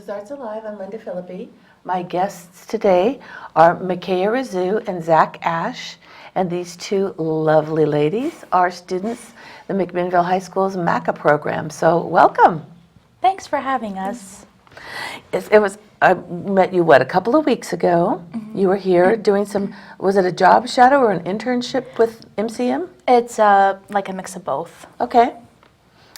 ArtsAliive. I'm Lynda Philippi. My guests today are Miykayah Risseeuw and Zach Ash, and these two lovely ladies are students in the McMinnville High School's MACA program. So welcome. Thanks for having us. I met you, a couple of weeks ago. Mm-hmm. You were here doing some, was it a job shadow or an internship with MCM? It's like a mix of both. Okay.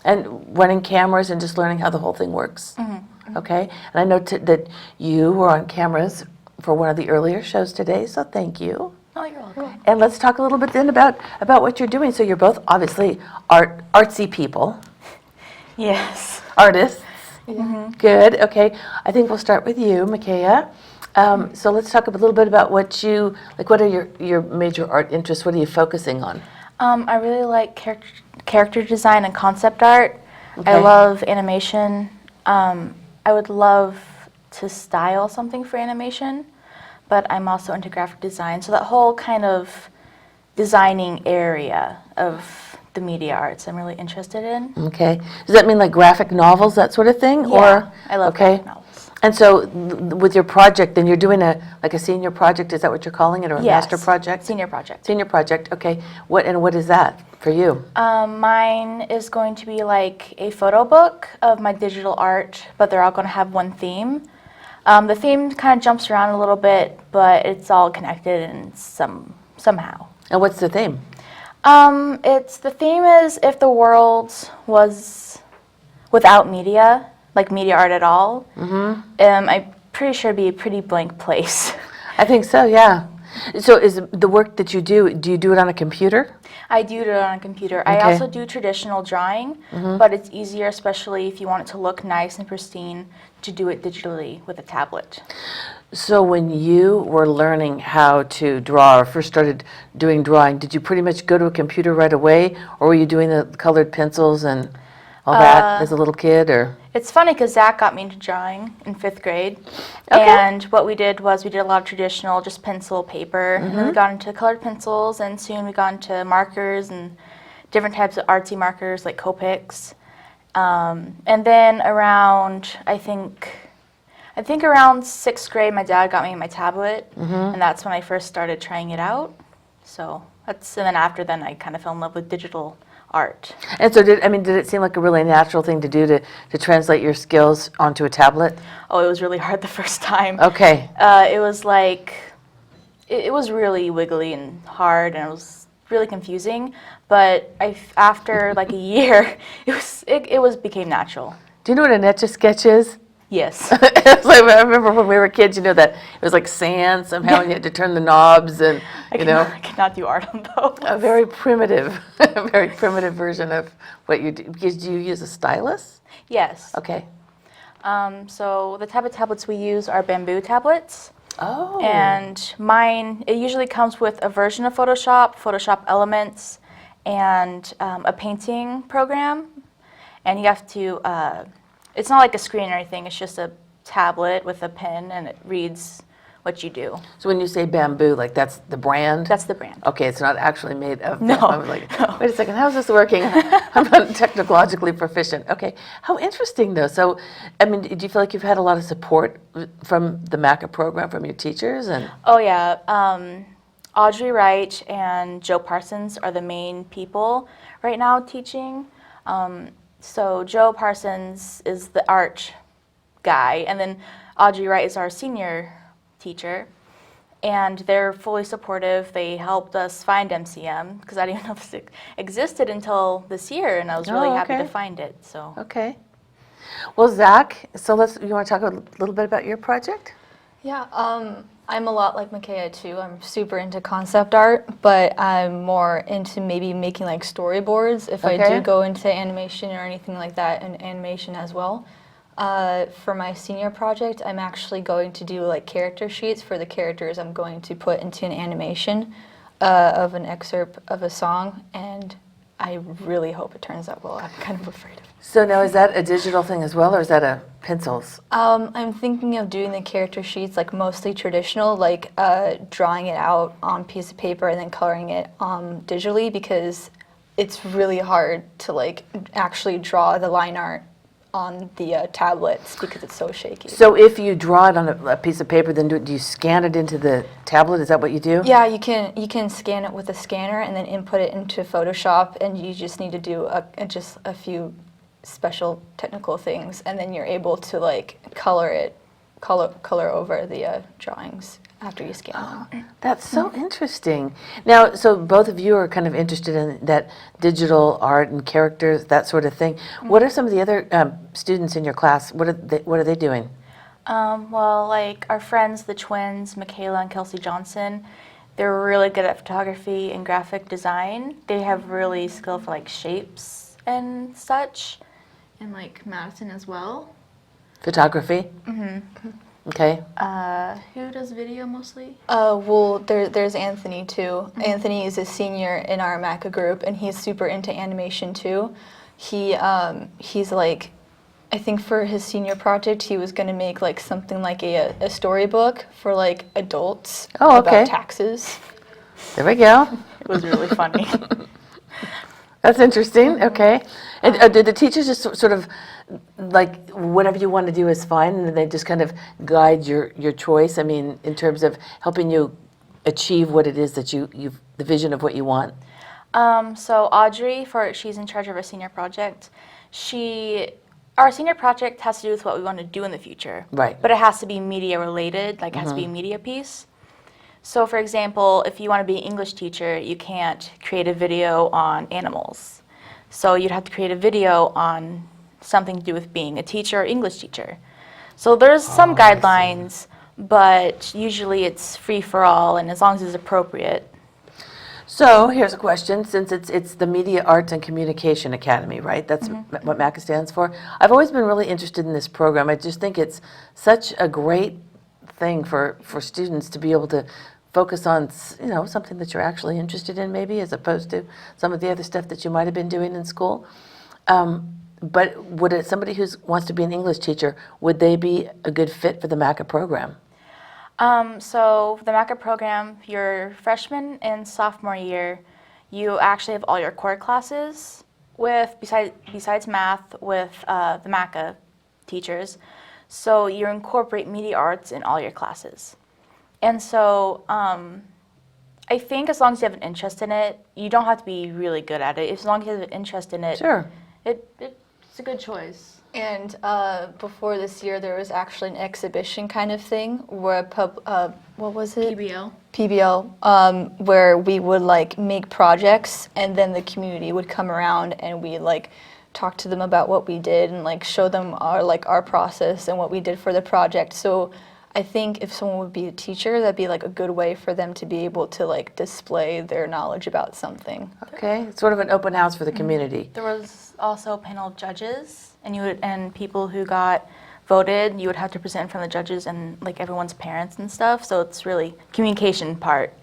And running cameras and just learning how the whole thing works. Mm-hmm. Okay. And I know that you were on cameras for one of the earlier shows today, so thank you. Oh, you're welcome. And let's talk a little bit then about what you're doing. So you're both obviously artsy people. Yes. Artists. Mm-hmm. Good. Okay. I think we'll start with you, Miykayah. So let's talk a little bit about what are your major art interests? What are you focusing on? I really like character design and concept art. Okay. I love animation. I would love to style something for animation, but I'm also into graphic design. So that whole kind of designing area of the media arts I'm really interested in. Okay. Does that mean like graphic novels, that sort of thing? Yeah, I love graphic novels. And so with your project, then you're doing a senior project, is that what you're calling it, or a master project? Senior project. Senior project, okay. What is that for you? Mine is going to be like a photo book of my digital art, but they're all going to have one theme. The theme kind of jumps around a little bit, but it's all connected in somehow. And what's the theme? The theme is if the world was without media, like media art at all. Mm-hmm. I'm pretty sure it'd be a pretty blank place. I think so, yeah. So is the work that you do you do it on a computer? I do it on a computer. Okay. I also do traditional drawing, but it's easier, especially if you want it to look nice and pristine, to do it digitally with a tablet. So when you were learning how to draw or first started doing drawing, did you pretty much go to a computer right away, or were you doing the colored pencils and all that as a little kid? Or it's funny because Zach got me into drawing in 5th grade, okay. And what we did was we did a lot of traditional, just pencil, paper, and then we got into colored pencils, and soon we got into markers and different types of artsy markers like Copics. And then around, I think around 6th grade, my dad got me my tablet, and that's when I first started trying it out. So and then after then, I kind of fell in love with digital art. And so did it seem like a really natural thing to do to translate your skills onto a tablet? Oh, it was really hard the first time. Okay. It was like, it was really wiggly and hard, and it was really confusing. But after like a year, it became natural. Do you know what an Etch-a-Sketch is? Yes. It's like, I remember when we were kids, that it was like sand somehow, and you had to turn the knobs, and I cannot do art on those. a very primitive version of what you do. Do you use a stylus? Yes. Okay. So the type of tablets we use are bamboo tablets. Oh. And mine, it usually comes with a version of Photoshop Elements, and a painting program. And you have to, it's not like a screen or anything, it's just a tablet with a pen, and it reads what you do. So when you say bamboo, like that's the brand? That's the brand. Okay, it's not actually made of. No. I was like, wait a second, how's this working? I'm not technologically proficient. Okay, how interesting though. So, do you feel like you've had a lot of support from the MACA program, from your teachers? Oh yeah, Audrey Wright and Joe Parsons are the main people right now teaching. So Joe Parsons is the art guy, and then Audrey Wright is our senior teacher, and they're fully supportive. They helped us find MCM because I didn't know this existed until this year, and I was really happy to find it. So okay. Well, Zach, so you want to talk a little bit about your project? Yeah, I'm a lot like Miykayah too. I'm super into concept art, but I'm more into maybe making like storyboards if I do go into animation or anything like that, and animation as well. For my senior project, I'm actually going to do like character sheets for the characters I'm going to put into an animation of an excerpt of a song, and I really hope it turns out well. I'm kind of afraid of it. So now, is that a digital thing as well, or is that a pencils? I'm thinking of doing the character sheets like mostly traditional, like drawing it out on a piece of paper and then coloring it digitally, because it's really hard to like actually draw the line art on the tablets because it's so shaky. So if you draw it on a piece of paper, then do you scan it into the tablet? Is that what you do? Yeah, you can scan it with a scanner and then input it into Photoshop, and you just need to do just a few special technical things, and then you're able to like color over the drawings after you scan them. That's so interesting. Now, so both of you are kind of interested in that digital art and characters, that sort of thing. What are some of the other students in your class? What are they doing? Well, like our friends, the twins, Miykayah and Kelsey Johnson, they're really good at photography and graphic design. They have really skill for like shapes and such, and like Madison as well. Photography? Okay. Who does video mostly? Well, there's Anthony too. Anthony is a senior in our MACA group, and he's super into animation too. He's like, I think for his senior project, he was going to make like something like a storybook for like adults about taxes. There we go. It was really funny. That's interesting. Okay. And did the teachers just sort of like whatever you want to do is fine, and then they just kind of guide your choice? I mean, in terms of helping you achieve what it is that the vision of what you want. So Audrey, she's in charge of our senior project. Our senior project has to do with what we want to do in the future. Right. But it has to be media related, like it has to be a media piece. So for example, if you want to be an English teacher, you can't create a video on animals. So you'd have to create a video on something to do with being a teacher or English teacher. So there's some guidelines, but usually it's free for all, and as long as it's appropriate. So here's a question, since it's the Media Arts and Communication Academy, right? That's what MACA stands for. I've always been really interested in this program. I just think it's such a great thing for students to be able to focus on, something that you're actually interested in maybe, as opposed to some of the other stuff that you might have been doing in school. But would somebody who wants to be an English teacher, would they be a good fit for the MACA program? So the MACA program, your freshman and sophomore year, you actually have all your core classes besides math with the MACA teachers. So you incorporate media arts in all your classes. And so I think as long as you have an interest in it, you don't have to be really good at it. As long as you have an interest in it, Sure. It's a good choice. And before this year, there was actually an exhibition kind of thing where what was it? PBL, where we would like make projects, and then the community would come around and we like talk to them about what we did and like show them our process and what we did for the project. So I think if someone would be a teacher, that'd be like a good way for them to be able to like display their knowledge about something. Okay, it's sort of an open house for the community. There was also a panel of judges, and people who got voted, you would have to present in front of the judges and like everyone's parents and stuff. So it's really communication part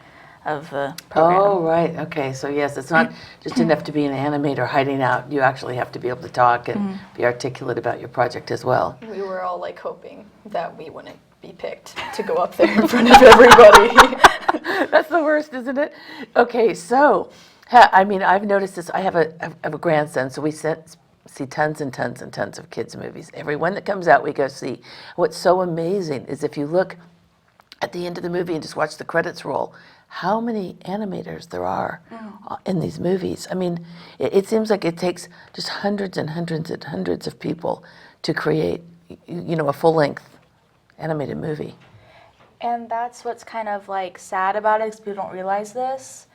of the program. Oh, right. Okay, so yes, it's not just enough to be an animator hiding out. You actually have to be able to talk and be articulate about your project as well. We were all like hoping that we wouldn't be picked to go up there in front of everybody. That's the worst, isn't it? Okay, so, I mean, I've noticed this. I have a grandson, so we see tons and tons and tons of kids' movies. Every one that comes out, we go see. What's so amazing is if you look at the end of the movie and just watch the credits roll, how many animators there are in these movies. I mean, it seems like it takes just hundreds and hundreds and hundreds of people to create, a full-length animated movie. And that's what's kind of like sad about it, because people don't realize this.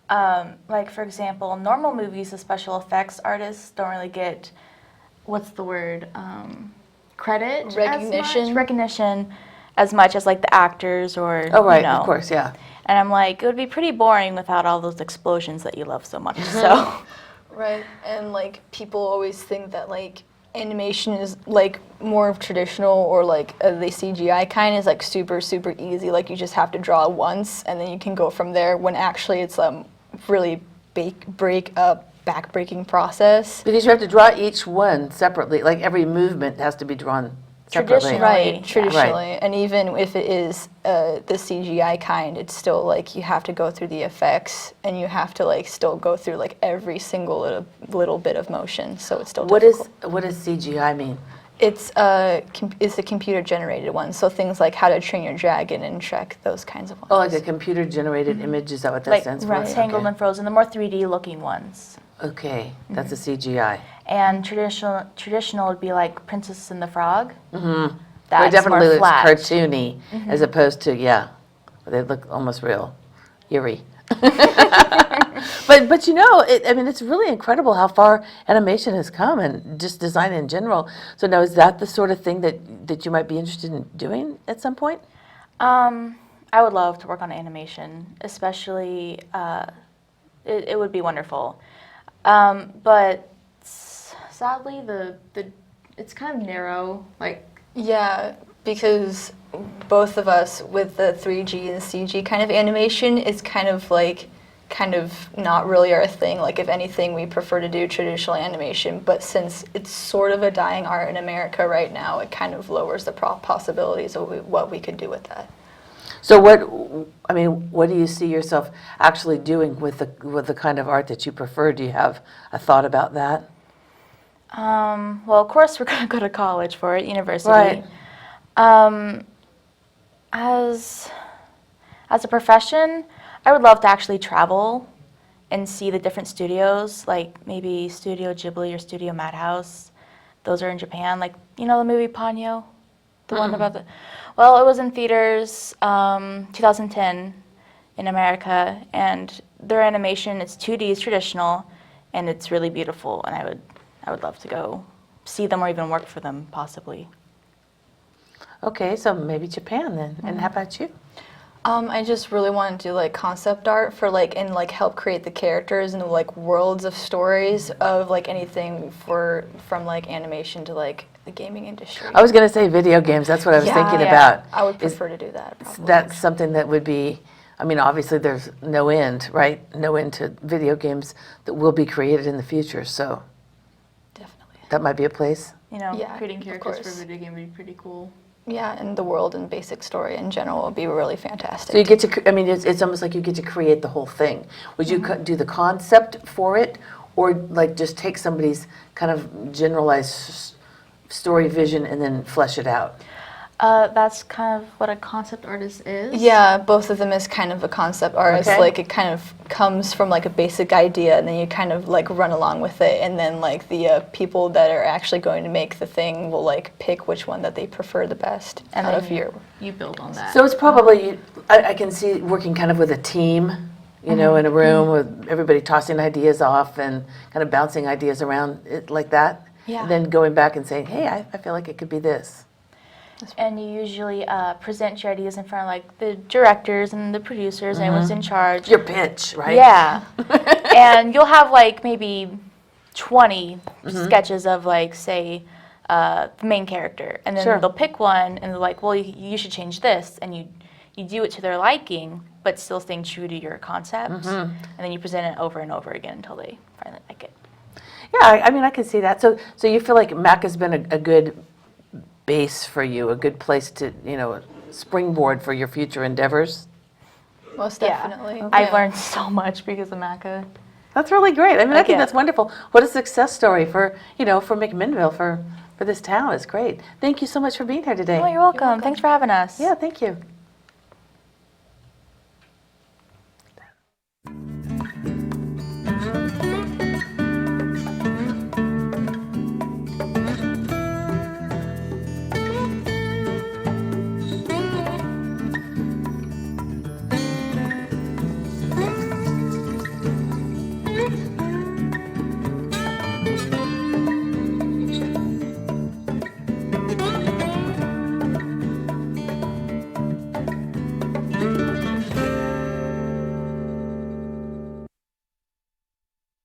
Like for example, normal movies, the special effects artists don't really get, credit? Recognition as much as like the actors or, Oh, right, of course, yeah. And I'm like, it would be pretty boring without all those explosions that you love so much, so. Right, and like people always think that like animation is like more traditional, or like the CGI kind is like super easy, like you just have to draw once and then you can go from there, when actually it's really back-breaking process. Because you have to draw each one separately, like every movement has to be drawn separately. Right, Yeah. traditionally. And even if it is the CGI kind, it's still like you have to go through the effects and you have to like still go through like every single little bit of motion. So it's still difficult. What does CGI mean? It's it's a computer generated one. So things like How to Train Your Dragon and Shrek, those kinds of ones. Oh, like a computer generated image, is that what that Like stands for? right. Tangled Okay. and Frozen, the more 3D looking ones. Okay, that's a CGI. And traditional would be like Princess and the Frog. Mm-hmm. That's It definitely more looks flat. cartoony as opposed to, yeah, they look almost real, eerie. But you know, I mean, it's really incredible how far animation has come and just design in general. So now, is that the sort of thing that you might be interested in doing at some point? I would love to work on animation, especially it would be wonderful. But sadly, the it's kind of narrow. Like Yeah, because both of us with the 3G and CG kind of animation is kind of not really our thing. Like if anything, we prefer to do traditional animation, but since it's sort of a dying art in America right now, it kind of lowers the possibilities of what we could do with that. So what do you see yourself actually doing with the kind of art that you prefer? Do you have a thought about that? well, of course, we're gonna go to college for it, university. Right. As a profession, I would love to actually travel and see the different studios, like maybe Studio Ghibli or Studio Madhouse. Those are in Japan, like, you know the movie Ponyo? The one about the... Well, it was in theaters 2010 in America, and their animation, it's 2D, it's traditional, and it's really beautiful, and I would love to go see them or even work for them, possibly. Okay, so maybe Japan then. And how about you? I just really want to do like concept art for like and like help create the characters and like worlds of stories of like anything from like animation to like the gaming industry. I was going to say video games. That's what I was thinking about. I would Is prefer to do that. Probably. That's something that would be, I mean, obviously there's no end, right? No end to video games that will be created in the future. So Definitely. that might be a place. You know, Yeah, creating of characters for course. a video game would be pretty cool. Yeah, and the world and basic story in general would be really fantastic. So you get to, I mean, it's almost like you get to create the whole thing. Would you do the concept for it, or like just take somebody's kind of generalized story vision and then flesh it out? That's kind of what a concept artist is. Yeah, both of them is kind of a concept artist. Okay. Like it kind of comes from like a basic idea, and then you kind of like run along with it, and then like the people that are actually going to make the thing will like pick which one that they prefer the best And out then of your. you build on that. So it's probably, I can see working kind of with a team, you know, in a room with everybody tossing ideas off and kind of bouncing ideas around it like that. Yeah. And then going back and saying, hey, I feel like it could be this. And you usually present your ideas in front of like the directors and the producers, and everyone's in charge. Your pitch, right? Yeah. And you'll have like maybe 20 sketches of like, say, the main character. And then Sure. they'll pick one and they're like, well, you should change this. And you do it to their liking, but still staying true to your concept. And then you present it over and over again until they finally like it. Yeah, I mean, I can see that. So you feel like MACA's been a good base for you, a good place to, you know, springboard for your future endeavors? Most definitely. I've learned so much because of MACA. That's really great. I mean, I think Yeah. that's wonderful. What a success story for, you know, for McMinnville, for this town. It's great. Thank you so much for being here today. Oh, you're welcome. Thanks for having us. Yeah, thank you.